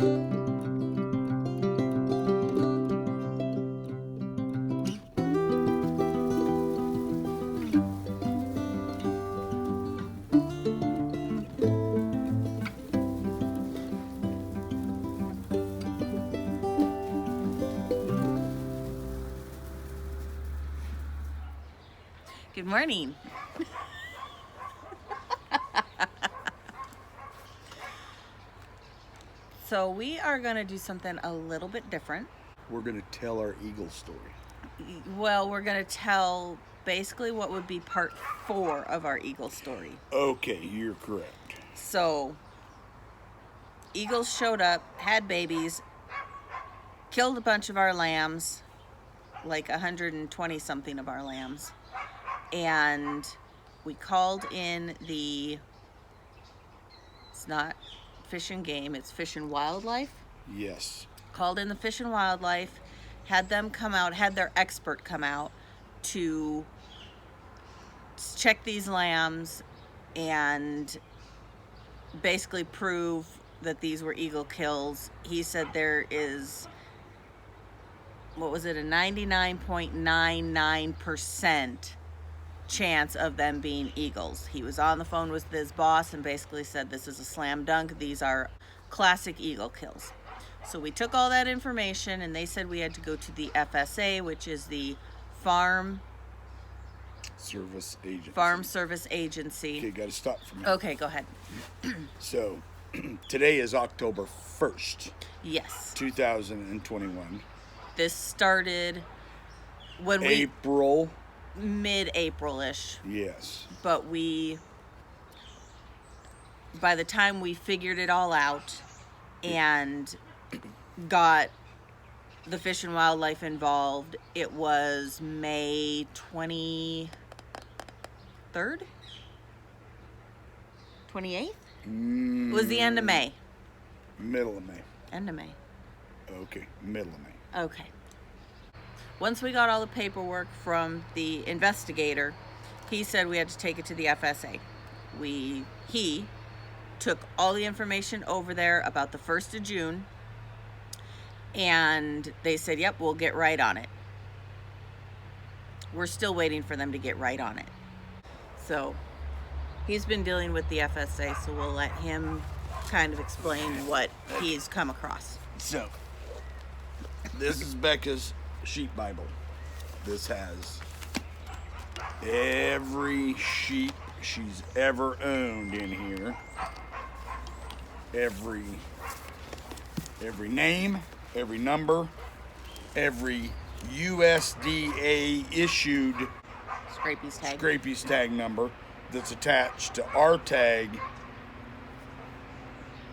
Good morning. So we are going to do something a little bit different. We're going to tell our eagle story. Well, we're going to tell basically what would be part 4 of our eagle story. Okay, you're correct. So, eagles showed up, had babies, killed a bunch of our lambs, like 120 something of our lambs. And we called in it's not Fish and Game, it's Fish and Wildlife. Yes. Called in the Fish and Wildlife, had them come out, had their expert come out to check these lambs and basically prove that these were eagle kills. He said there is, a 99.99% chance of them being eagles. He was on the phone with his boss and basically said this is a slam dunk. These are classic eagle kills. So we took all that information and they said we had to go to the FSA, which is the Farm Service Agency. Okay, got to stop for a minute. Okay, go ahead. So, today is October 1st. Yes. 2021. This started when April. Mid-April-ish. Yes. But by the time we figured it all out and got the Fish and Wildlife involved, it was May 23rd? 28th? It was the end of May. Middle of May. End of May. Okay, middle of May. Okay. Once we got all the paperwork from the investigator, he said we had to take it to the FSA. He took all the information over there about the 1st of June, and they said, yep, we'll get right on it. We're still waiting for them to get right on it. So he's been dealing with the FSA, so we'll let him kind of explain what he's come across. So, this is Becca's sheep Bible. This has every sheep she's ever owned in here. Every name, every number, every USDA issued Scrapy's tag number that's attached to our tag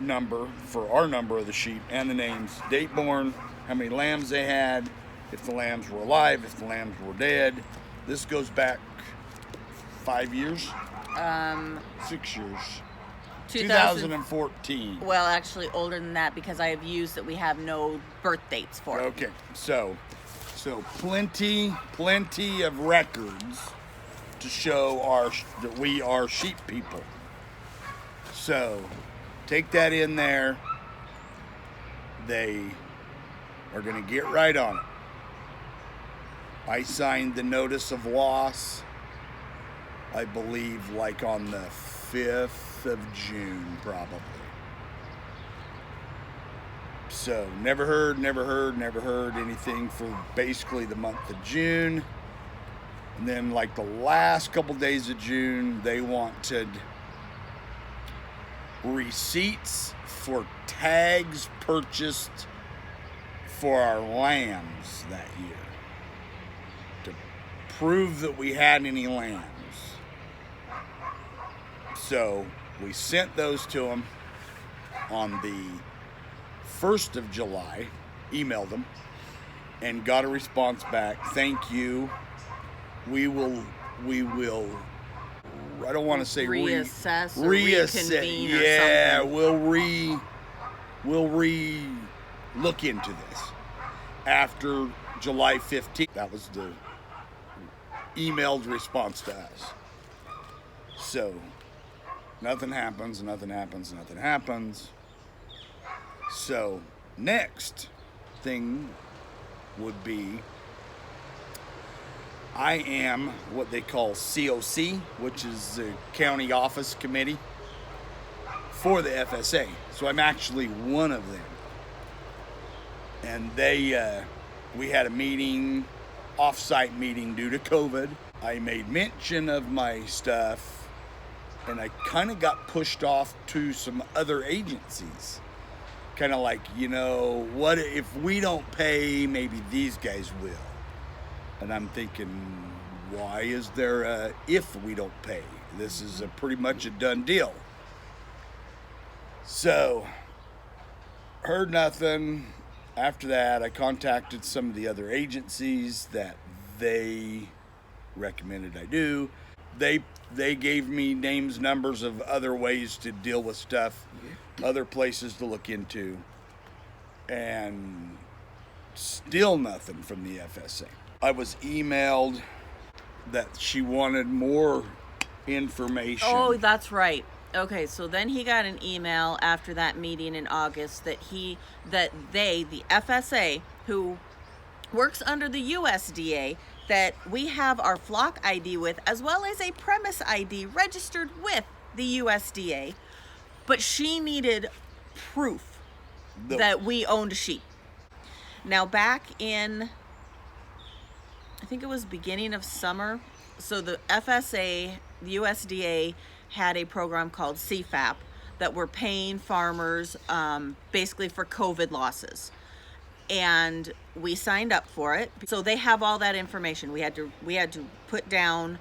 number for our number of the sheep, and the names, date born, how many lambs they had, if the lambs were alive, if the lambs were dead. This goes back 5 years? 6 years. 2014. Well, actually older than that because I have used that we have no birth dates for. Okay, so plenty of records to show that we are sheep people. So take that in there. They are going to get right on it. I signed the notice of loss, I believe, like on the 5th of June, probably. So never heard anything for basically the month of June. And then like the last couple days of June, they wanted receipts for tags purchased for our lambs that year to prove that we had any lambs. So we sent those to them on the 1st of July, emailed them, and got a response back. Thank you. We will. I don't want to say reassess. Reconvene. Yeah, we'll look into this after July 15th. That was the emailed response to us. So nothing happens. So next thing would be I am what they call COC, which is the County Office Committee for the FSA. So I'm actually one of them. And we had a meeting, off-site meeting due to COVID. I made mention of my stuff, and I kind of got pushed off to some other agencies. Kind of like, what if we don't pay, maybe these guys will. And I'm thinking, why is there a if we don't pay? This is pretty much a done deal. So, heard nothing. After that, I contacted some of the other agencies that they recommended I do. They gave me names, numbers of other ways to deal with stuff, other places to look into, and still nothing from the FSA. I was emailed that she wanted more information. Oh, that's right. Okay, so then he got an email after that meeting in August that the FSA, who works under the USDA, that we have our flock ID with, as well as a premise ID registered with the USDA, but she needed proof that we owned sheep. Now, back in, I think it was beginning of summer, so the FSA, the USDA, had a program called CFAP that were paying farmers basically for COVID losses. And we signed up for it. So they have all that information. We had to put down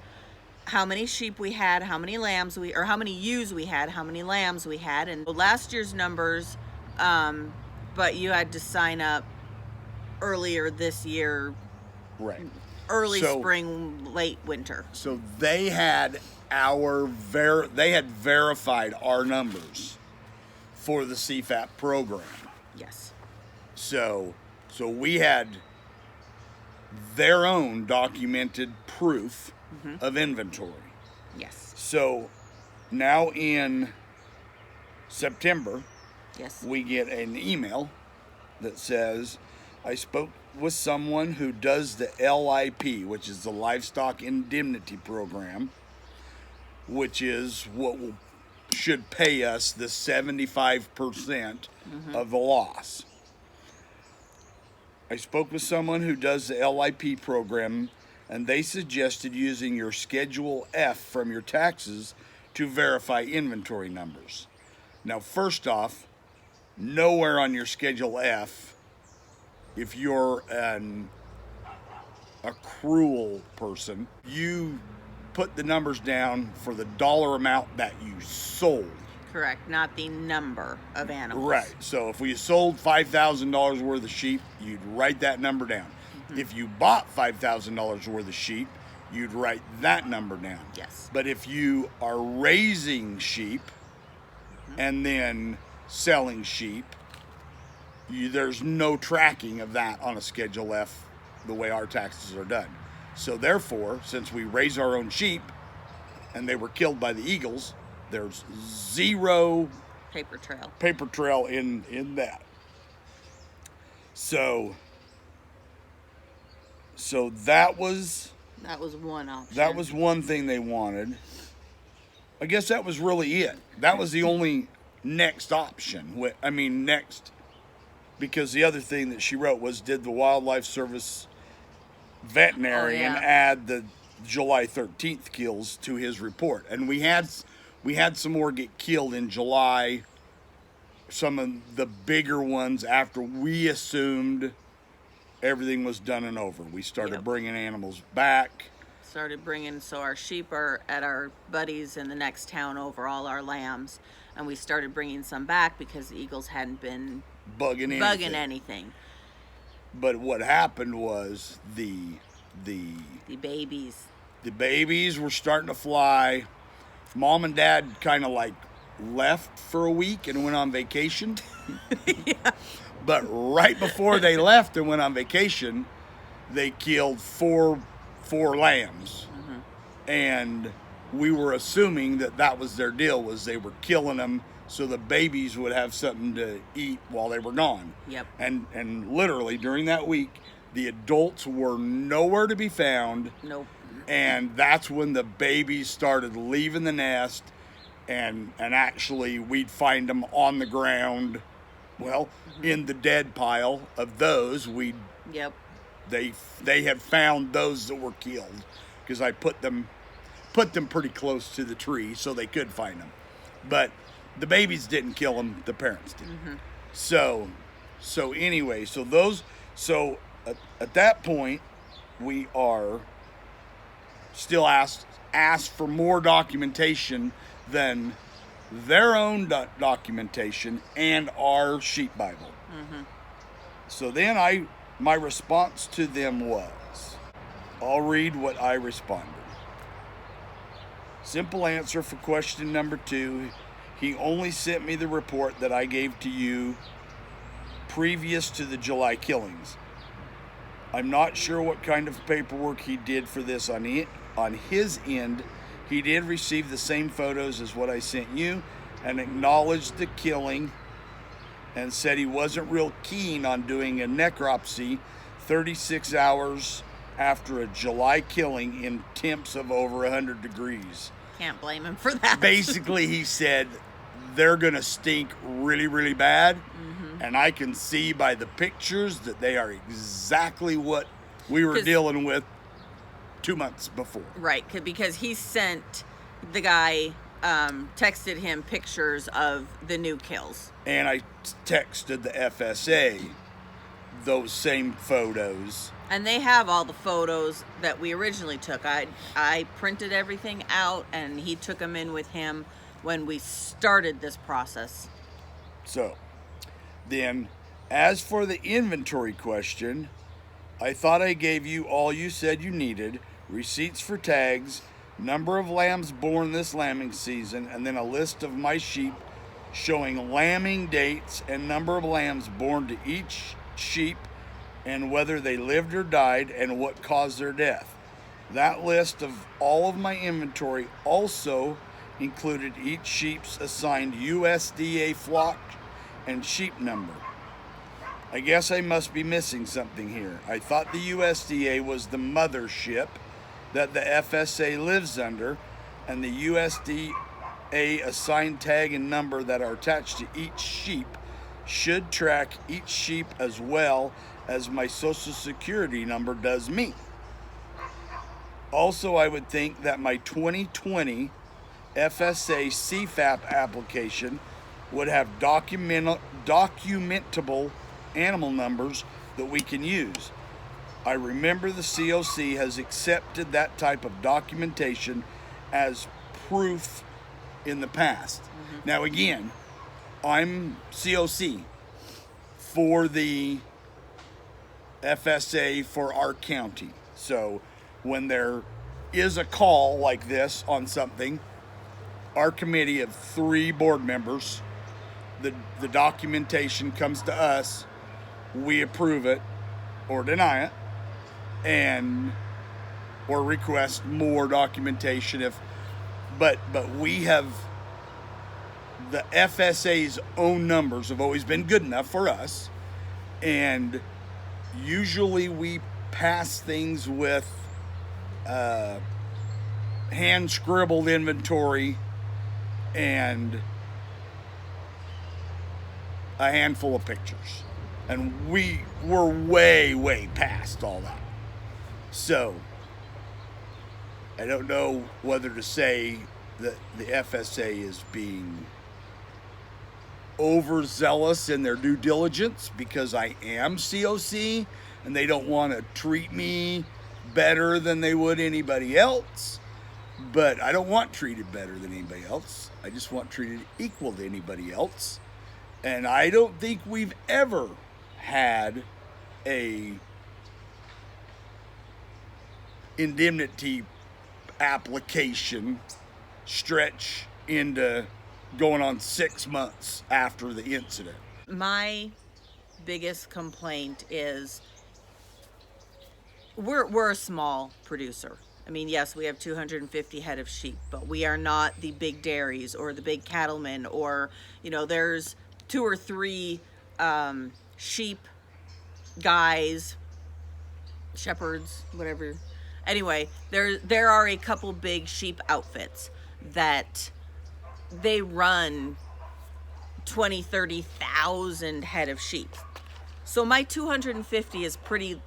how many sheep we had, how many lambs or how many ewes we had, how many lambs we had, and last year's numbers, but you had to sign up earlier this year. Right. Early spring, late winter. So they had verified our numbers for the CFAP program. Yes. So we had their own documented proof of inventory. Yes. So now in September, yes, we get an email that says, I spoke with someone who does the LIP, which is the Livestock Indemnity Program, which is what should pay us the 75% of the loss. I spoke with someone who does the LIP program, and they suggested using your Schedule F from your taxes to verify inventory numbers. Now, first off, nowhere on your Schedule F, if you're an accrual person, you put the numbers down for the dollar amount that you sold. Correct, not the number of animals. Right. So if we sold $5,000 worth of sheep, you'd write that number down. If you bought $5,000 worth of sheep, you'd write that number down. Yes. But if you are raising sheep and then selling sheep, there's no tracking of that on a Schedule F the way our taxes are done. So therefore, since we raise our own sheep and they were killed by the eagles, there's zero paper trail in that. So that was one option. That was one thing they wanted. I guess that was really it. That was the only next option. Because the other thing that she wrote was, did the Wildlife Service veterinarian add the July 13th kills to his report? And we had some more get killed in July, some of the bigger ones after we assumed everything was done and over. We started bringing animals back. So our sheep are at our buddies in the next town over, all our lambs, and we started bringing some back because the eagles hadn't been bugging anything. But what happened was the babies were starting to fly. Mom and Dad kind of like left for a week and went on vacation. Yeah. But right before they left and went on vacation, they killed four lambs. And we were assuming that was their deal, was they were killing them so the babies would have something to eat while they were gone. Yep. And literally during that week, the adults were nowhere to be found. Nope. And that's when the babies started leaving the nest, and actually we'd find them on the ground, well, in the dead pile of those. Yep. They had found those that were killed, because I put them pretty close to the tree so they could find them. But the babies didn't kill them, the parents did. So anyway, so at that point, we are still asked for more documentation than their own documentation and our sheep Bible. So then my response to them was, I'll read what I responded. Simple answer for question number 2. He only sent me the report that I gave to you previous to the July killings. I'm not sure what kind of paperwork he did for this on his end. He did receive the same photos as what I sent you and acknowledged the killing and said he wasn't real keen on doing a necropsy 36 hours after a July killing in temps of over 100 degrees. Can't blame him for that. Basically, he said they're going to stink really, really bad. And I can see by the pictures that they are exactly what we were dealing with 2 months before. Right, because he sent the guy, texted him pictures of the new kills. And I texted the FSA those same photos. And they have all the photos that we originally took. I printed everything out, and he took them in with him when we started this process. So, then, as for the inventory question, I thought I gave you all you said you needed, receipts for tags, number of lambs born this lambing season, and then a list of my sheep showing lambing dates and number of lambs born to each sheep and whether they lived or died and what caused their death. That list of all of my inventory also included each sheep's assigned USDA flock and sheep number. I guess I must be missing something here. I thought the USDA was the mothership that the FSA lives under, and the USDA assigned tag and number that are attached to each sheep should track each sheep as well as my Social Security number does me. Also, I would think that my 2020 FSA CFAP application would have documentable animal numbers that we can use. I remember the COC has accepted that type of documentation as proof in the past. Now again, I'm COC for the FSA for our county. So when there is a call like this on something, our committee of 3 board members, the documentation comes to us, we approve it or deny it, and or request more documentation but we have the FSA's own numbers have always been good enough for us, and usually we pass things with hand scribbled inventory and a handful of pictures, and we were way past all that. So I don't know whether to say that the FSA is being overzealous in their due diligence because I am COC and they don't want to treat me better than they would anybody else. But I don't want treated better than anybody else. I just want treated equal to anybody else. And I don't think we've ever had a indemnity application stretch into going on 6 months after the incident. My biggest complaint is we're a small producer. I mean, yes, we have 250 head of sheep, but we are not the big dairies or the big cattlemen, or, there's 2 or 3 sheep guys, shepherds, whatever. Anyway, there are a couple big sheep outfits that they run 20, 30,000 head of sheep. So my 250 is pretty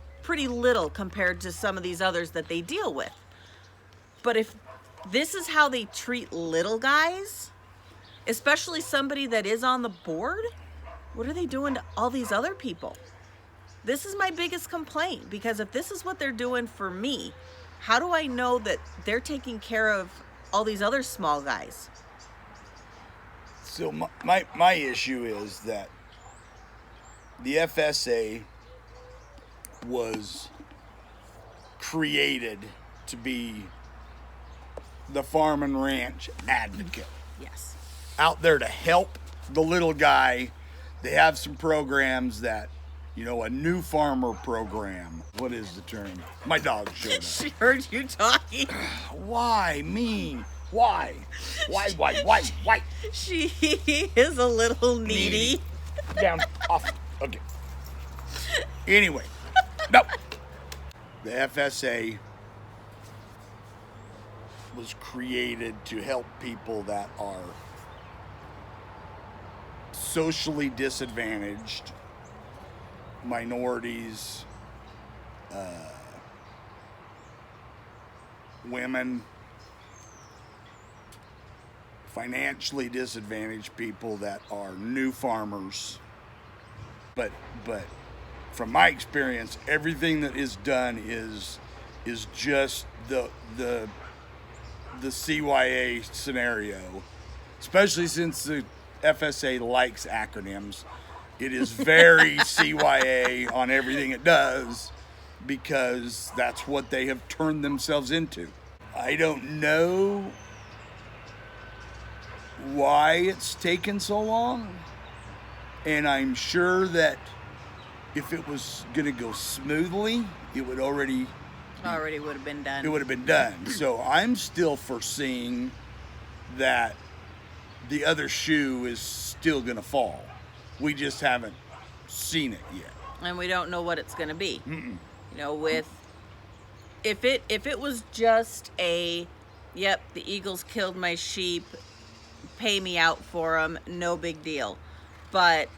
little compared to some of these others that they deal with. But if this is how they treat little guys, especially somebody that is on the board, what are they doing to all these other people? This is my biggest complaint, because if this is what they're doing for me, how do I know that they're taking care of all these other small guys? So my issue is that the FSA was created to be the farm and ranch advocate. Yes. Out there to help the little guy. They have some programs that, a new farmer program. What is the term? My dog showed up. She heard you talking. Why me? Why? She is a little needy. Down, off. Okay. Anyway, no. The FSA was created to help people that are socially disadvantaged, minorities, women, financially disadvantaged people that are new farmers. But from my experience, everything that is done is just the CYA scenario, especially since the FSA likes acronyms. It is very CYA on everything it does, because that's what they have turned themselves into. I don't know why it's taken so long, and I'm sure that if it was going to go smoothly, it would already would have been done. It would have been done. So I'm still foreseeing that the other shoe is still going to fall. We just haven't seen it yet. And we don't know what it's going to be. Mm-mm. If it was just yep, the Eagles killed my sheep, pay me out for them, no big deal. But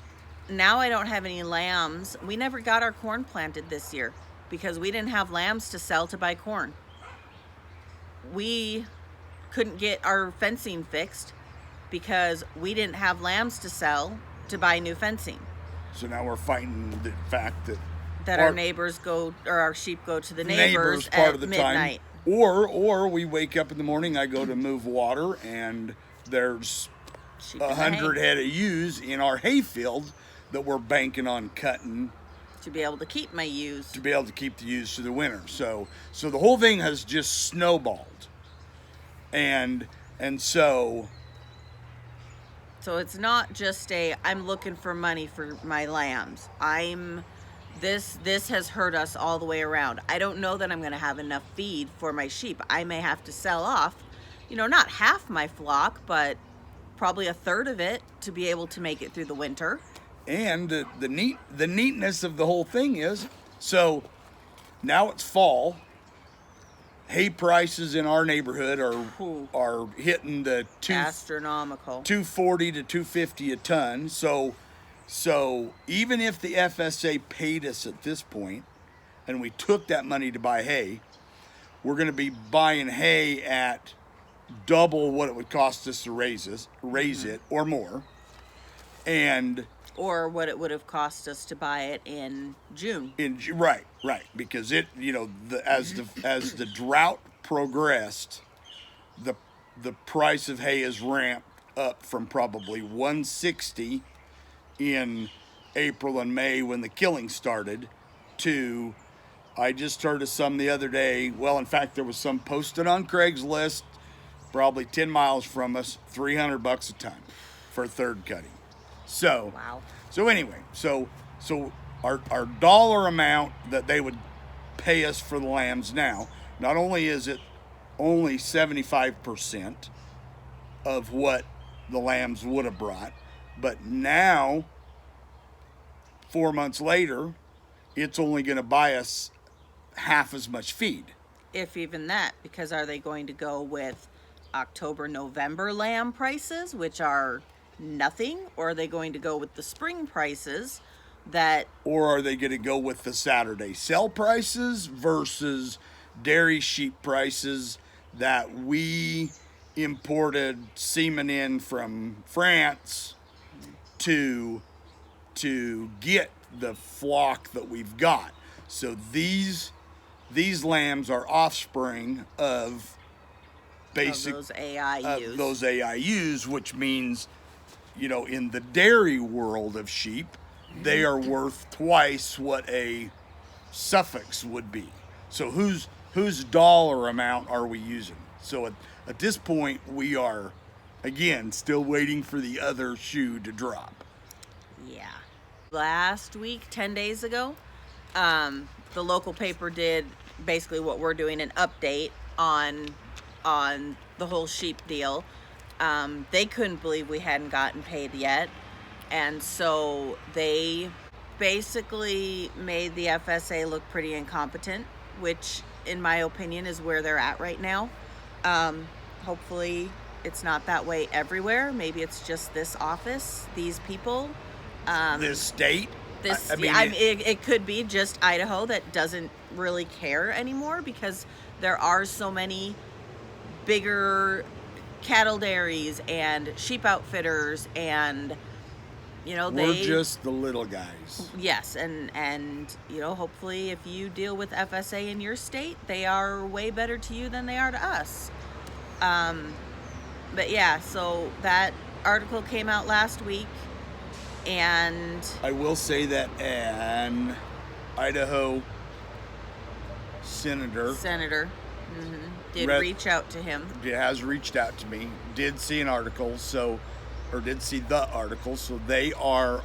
now I don't have any lambs. We never got our corn planted this year because we didn't have lambs to sell to buy corn. We couldn't get our fencing fixed because we didn't have lambs to sell to buy new fencing. So now we're fighting the fact that our neighbors or our sheep go to the neighbors part at midnight. Time. Or we wake up in the morning, I go to move water, and there's 100 head of ewes in our hayfield that we're banking on cutting to be able to keep my ewes. To be able to keep the ewes through the winter. So the whole thing has just snowballed. And so it's not just I'm looking for money for my lambs. This has hurt us all the way around. I don't know that I'm going to have enough feed for my sheep. I may have to sell off, not half my flock, but probably a third of it to be able to make it through the winter. And the neatness of the whole thing is, so now it's fall. Hay prices in our neighborhood are hitting the astronomical $240 to $250 a ton. So even if the FSA paid us at this point, and we took that money to buy hay, we're going to be buying hay at double what it would cost us to raise it or more, or what it would have cost us to buy it in June. Right, because it as the drought progressed, the price of hay is ramped up from probably $160 in April and May when the killing started to, I just heard of some the other day. Well, in fact, there was some posted on Craigslist, probably 10 miles from us, $300 a ton for a third cutting. So, wow. So anyway, so our dollar amount that they would pay us for the lambs now, not only is it only 75% of what the lambs would have brought. But now, 4 months later, it's only going to buy us half as much feed. If even that, because are they going to go with October, November lamb prices, which are nothing, or are they going to go with the spring prices that... Or are they going to go with the Saturday sell prices versus dairy sheep prices that we imported semen in from France to get the flock that we've got? So these lambs are offspring of basic those AIUs. those AIUs, which means, in the dairy world of sheep, they are worth twice what a Suffolk would be. So whose dollar amount are we using? So at this point, we are, again, still waiting for the other shoe to drop. Yeah. Last week, 10 days ago, the local paper did basically what we're doing, an update on the whole sheep deal. They couldn't believe we hadn't gotten paid yet. And so they basically made the FSA look pretty incompetent, which in my opinion is where they're at right now. Hopefully it's not that way everywhere. Maybe it's just this office, these people. This state? It could be just Idaho that doesn't really care anymore, because there are so many bigger cattle dairies and sheep outfitters, and we're just the little guys. Yes, and hopefully if you deal with FSA in your state, they are way better to you than they are to us. But yeah, so that article came out last week, and I will say that an Idaho senator did reach out to him. Has reached out to me. Did see an article, did see the article. So they are.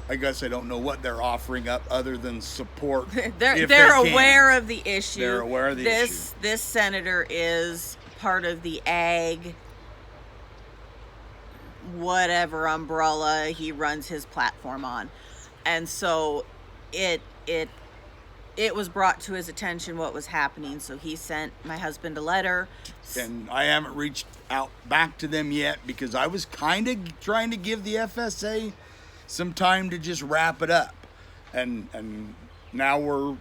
I guess I don't know what they're offering up other than support. they're aware of the issue. They're aware of the issue. This senator is part of the ag whatever umbrella he runs his platform on, and so it was brought to his attention what was happening. So he sent my husband a letter, and I haven't reached out back to them yet, because I was kind of trying to give the FSA some time to just wrap it up, and now we're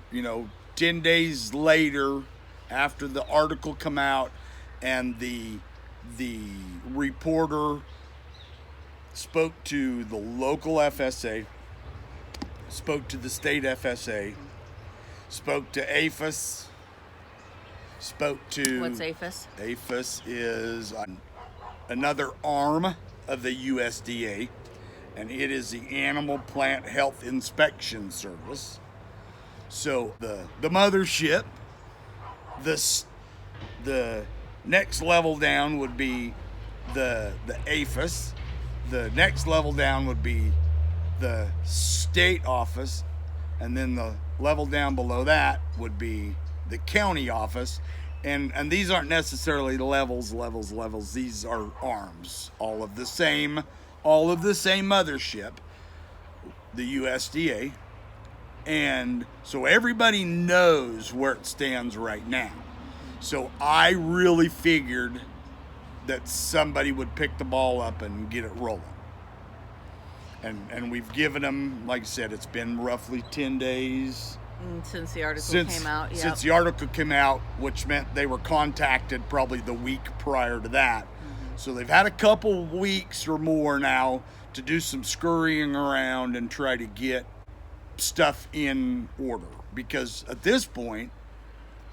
10 days later after the article come out, and the reporter spoke to the local FSA, spoke to the state FSA, spoke to APHIS, spoke to... What's APHIS? APHIS is another arm of the USDA, and it is the Animal Plant Health Inspection Service. So the mothership, the next level down would be the APHIS. The next level down would be the state office, and then the level down below that would be the county office. And these aren't necessarily levels. These are arms, all of the same mothership, the USDA. And so everybody knows where it stands right now. So I really figured that somebody would pick the ball up and get it rolling. And we've given them, like I said, it's been roughly 10 days. Since the article came out, yeah. Since the article came out, which meant they were contacted probably the week prior to that. Mm-hmm. So they've had a couple weeks or more now to do some scurrying around and try to get stuff in order. Because at this point,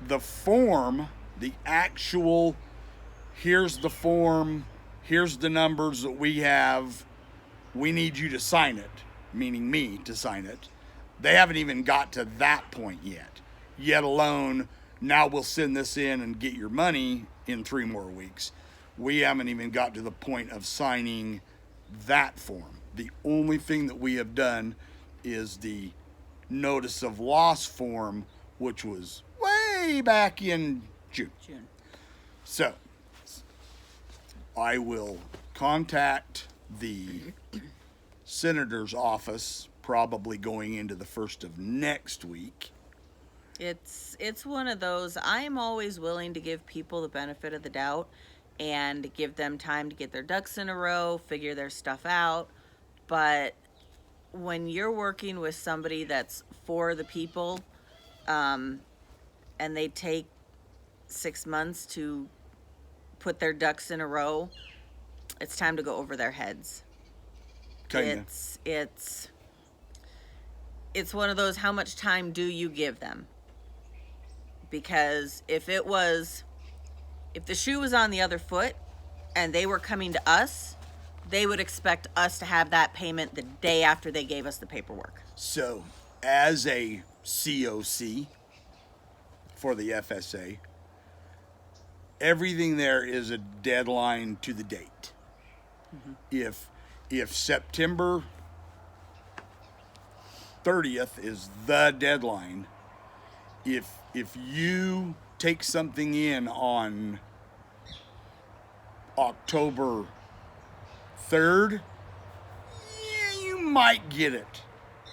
the form, the actual, here's the form, here's the numbers that we have, we need you to sign it, meaning me to sign it. They haven't even got to that point yet alone, now we'll send this in and get your money in 3 more weeks. We haven't even got to the point of signing that form. The only thing that we have done is the notice of loss form, which was way back in June. So I will contact the senator's office probably going into the first of next week. It's one of those, I'm always willing to give people the benefit of the doubt and give them time to get their ducks in a row, figure their stuff out. But when you're working with somebody that's for the people, and they take 6 months to put their ducks in a row, it's time to go over their heads. Kinda. It's one of those, how much time do you give them? Because if the shoe was on the other foot and they were coming to us, they would expect us to have that payment the day after they gave us the paperwork. So, as a COC for the FSA, everything there is a deadline to the date. If September 30th is the deadline, if you take something in on October 3rd, yeah, you might get it.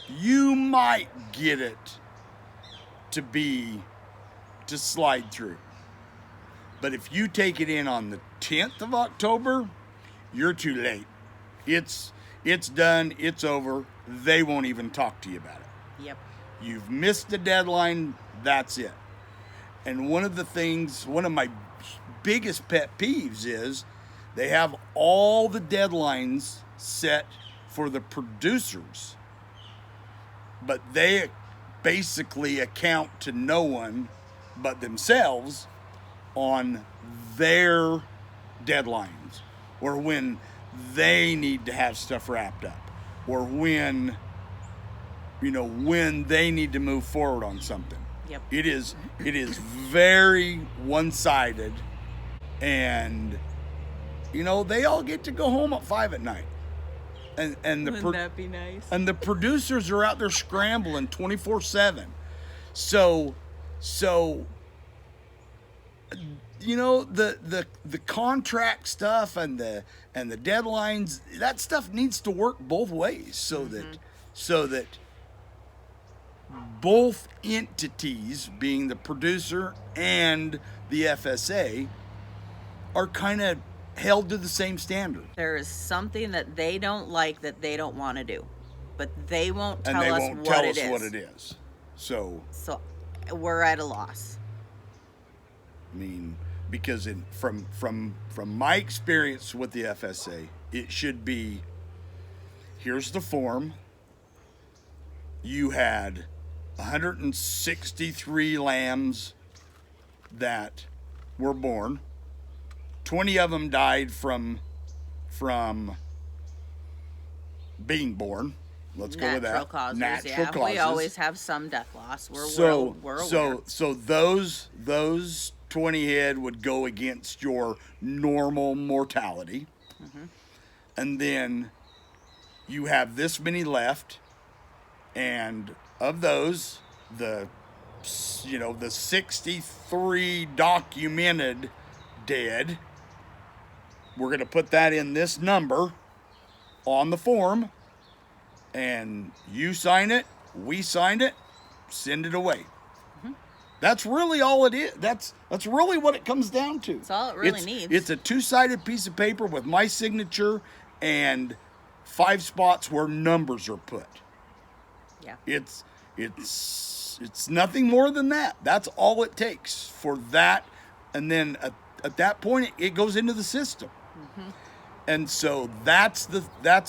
You might get it to slide through. But if you take it in on the 10th of October, you're too late. It's done, it's over. They won't even talk to you about it. Yep. You've missed the deadline, that's it. And one of my biggest pet peeves is they have all the deadlines set for the producers, but they basically account to no one but themselves on their deadlines, or when they need to have stuff wrapped up, or when they need to move forward on something. Yep. It is very one-sided, and they all get to go home at 5 at night, and Wouldn't that be nice? and the producers are out there scrambling 24/7. So the contract stuff and the deadlines, that stuff needs to work both ways, so that both entities, being the producer and the FSA, are kind of held to the same standard. There is something that they don't like that they don't want to do, but they won't tell And they us won't what tell it us is. what it is. So, we're at a loss. I mean, because from my experience with the FSA, it should be, here's the form. You had 163 lambs that were born. 20 of them died from being born. Let's go with that. Natural causes. Natural causes. We always have some death loss. We're aware. So those 20 head would go against your normal mortality. And then you have this many left, and of those, the 63 documented dead, we're going to put that in this number on the form, and you sign it, we sign it, send it away. That's really all it is. That's really what it comes down to. That's all it really needs. It's a two-sided piece of paper with my signature and 5 spots where numbers are put. Yeah. It's nothing more than that. That's all it takes for that, and then at that point it goes into the system. And so that's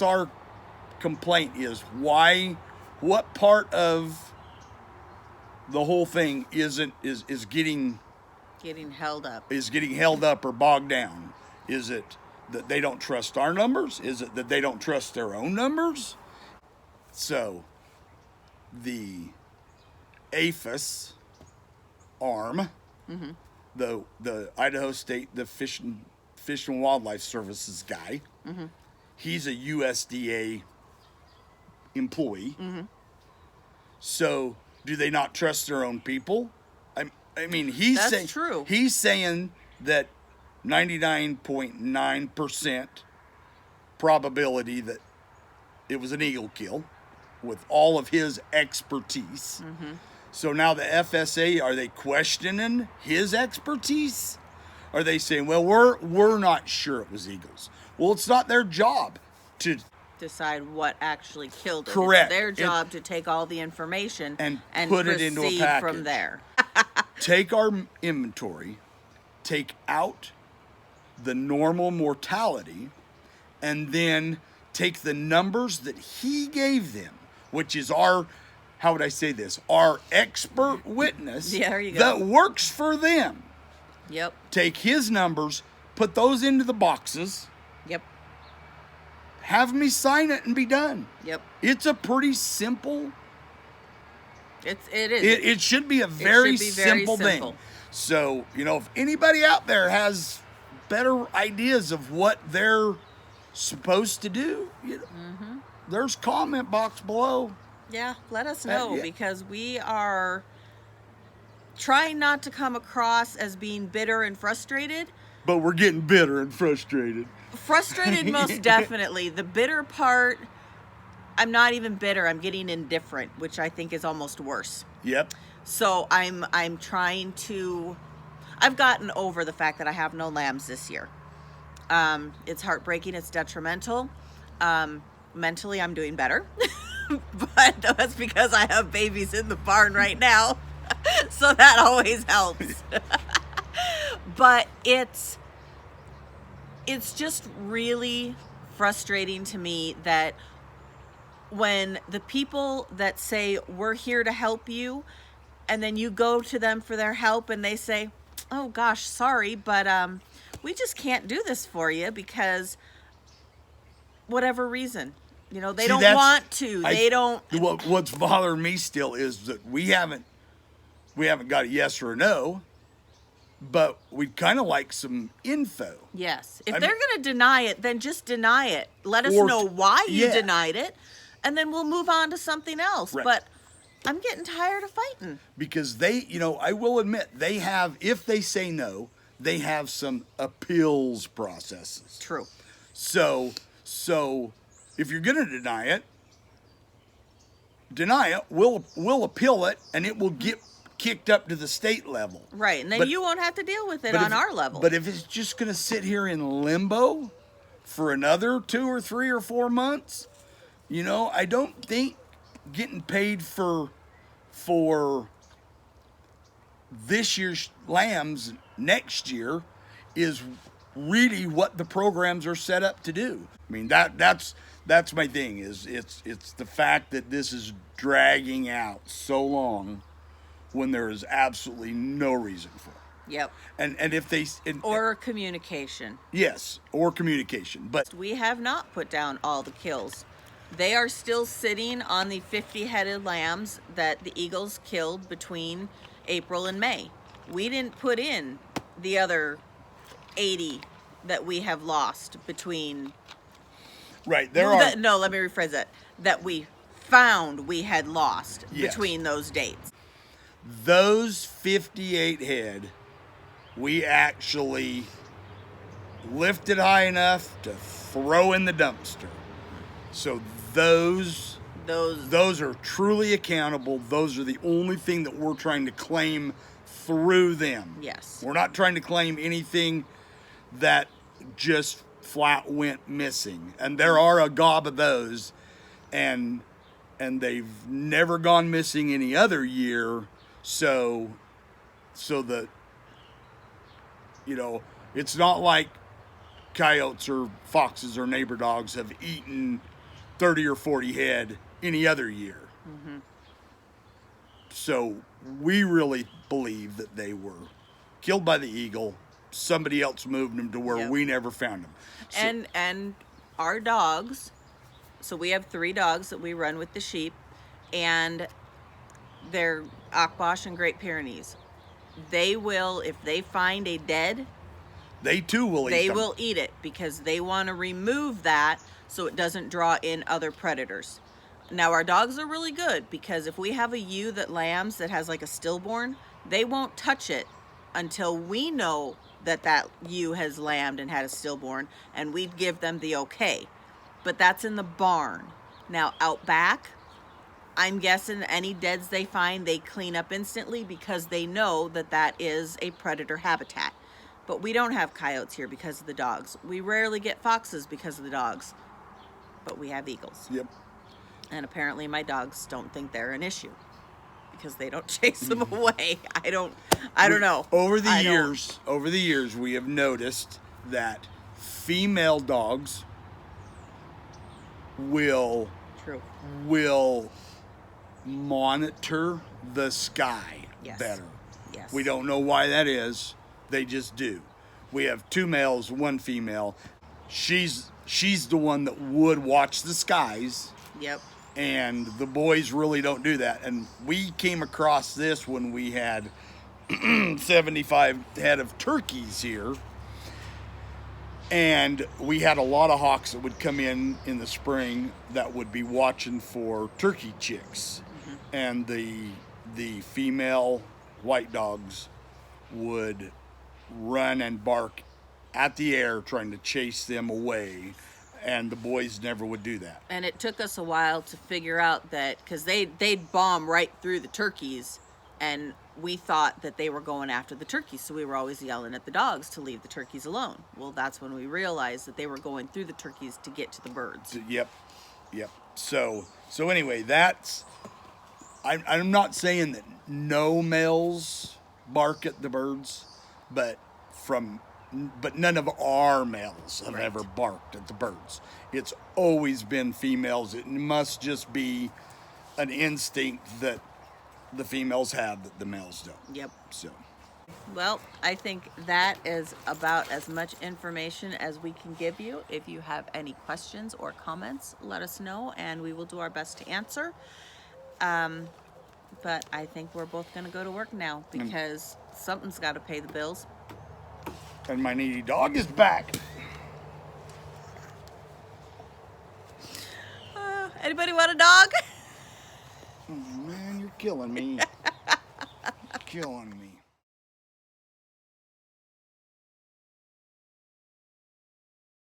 our complaint, is what part of the whole thing is getting held up. Is getting held up or bogged down? Is it that they don't trust our numbers? Is it that they don't trust their own numbers? So the APHIS arm, the Idaho State, the Fish and Wildlife Services guy, he's a USDA employee. So do they not trust their own people? I mean, That's true. He's saying that 99.9% probability that it was an eagle kill with all of his expertise. So now the FSA, are they questioning his expertise? Are they saying, well, we're not sure it was eagles? Well, it's not their job to Decide what actually killed it. Correct. It's their job to take all the information and put it into a proceed package. from there. Take our inventory, take out the normal mortality, and then take the numbers that he gave them, which is our, how would I say this, our expert witness Yeah, there you go. that works for them. Yep. Take his numbers, put those into the boxes, Yep. have me sign it and be done. Yep. It's a pretty simple, It is. it should be a very, be very simple simple. thing. So, if anybody out there has better ideas of what they're supposed to do, there's comment box below. Yeah, let us know yeah. because we are trying not to come across as being bitter and frustrated. But we're getting bitter and frustrated. Frustrated most definitely. The bitter part, I'm not even bitter. I'm getting indifferent, which I think is almost worse. Yep. So I'm trying to. I've gotten over the fact that I have no lambs this year. It's heartbreaking. It's detrimental. Mentally, I'm doing better, but that's because I have babies in the barn right now, so that always helps. But it's just really frustrating to me that when the people that say we're here to help you, and then you go to them for their help and they say, oh gosh, sorry, but we just can't do this for you because whatever reason, they See, don't that's- want to. They don't. What's bothering me still is that we haven't got a yes or a no, but we'd kind of like some info. Yes. If I they're mean- going to deny it, then just deny it. Let us Or- know why you yeah. denied it, and then we'll move on to something else. Right. But I'm getting tired of fighting. Because they, I will admit, they have, if they say no, they have some appeals processes. True. So if you're going to deny it, we'll appeal it, and it will get kicked up to the state level. Right. And then But- you won't have to deal with it But on if- our level. But if it's just going to sit here in limbo for another 2 or 3 or 4 months, I don't think getting paid for this year's lambs next year is really what the programs are set up to do. I mean, that's my thing is it's the fact that this is dragging out so long when there is absolutely no reason for it. Yep. And if they Or communication. yes, or communication, but We have not put down all the kills. They are still sitting on the 50-headed lambs that the Eagles killed between April and May. We didn't put in the other 80 that we have lost between. right there No, are no, let me rephrase that. That we found we had lost Yes. between those dates. those 58 head. We actually lifted high enough to throw in the dumpster. So those are truly accountable. Those are the only thing that we're trying to claim through them. Yes. We're not trying to claim anything that just flat went missing. And there are a gob of those, and they've never gone missing any other year. So that, it's not like coyotes or foxes or neighbor dogs have eaten 30 or 40 head any other year. Mm-hmm. So we really believe that they were killed by the eagle. Somebody else moved them to where Yep. we never found them. So, And our dogs, so we have 3 dogs that we run with the sheep, and they're Akbash and Great Pyrenees. They will, if they find a dead, they too will eat they them. will eat it because they want to remove that so it doesn't draw in other predators. Now our dogs are really good because if we have a ewe that lambs that has like a stillborn, they won't touch it until we know that that ewe has lambed and had a stillborn, and we'd give them the okay. But that's in the barn. Now out back, I'm guessing any deads they find, they clean up instantly because they know that that is a predator habitat. But we don't have coyotes here because of the dogs. We rarely get foxes because of the dogs. But we have eagles. Yep. And apparently my dogs don't think they're an issue because they don't chase them away. I don't know. Over the years, we have noticed that female dogs will True. monitor the sky Yes. better. Yes. We don't know why that is. They just do. We have 2 males, 1 female. She's the one that would watch the skies, Yep. and the boys really don't do that. And we came across this when we had 75 head of turkeys here, and we had a lot of hawks that would come in the spring that would be watching for turkey chicks. And the female white dogs would run and bark at the air trying to chase them away, and the boys never would do that. And it took us a while to figure out that because they'd bomb right through the turkeys, and we thought that they were going after the turkeys, so we were always yelling at the dogs to leave the turkeys alone. Well, that's when we realized that they were going through the turkeys to get to the birds. Yep. So anyway, I'm not saying that no males bark at the birds, but none of our males have ever barked at the birds. It's always been females. It must just be an instinct that the females have that the males don't. Yep. So, Well, I think that is about as much information as we can give you. If you have any questions or comments, let us know, and we will do our best to answer. But I think we're both going to go to work now because something's got to pay the bills. and my needy dog is back. Anybody want a dog? Oh, man, you're killing me. Killing me.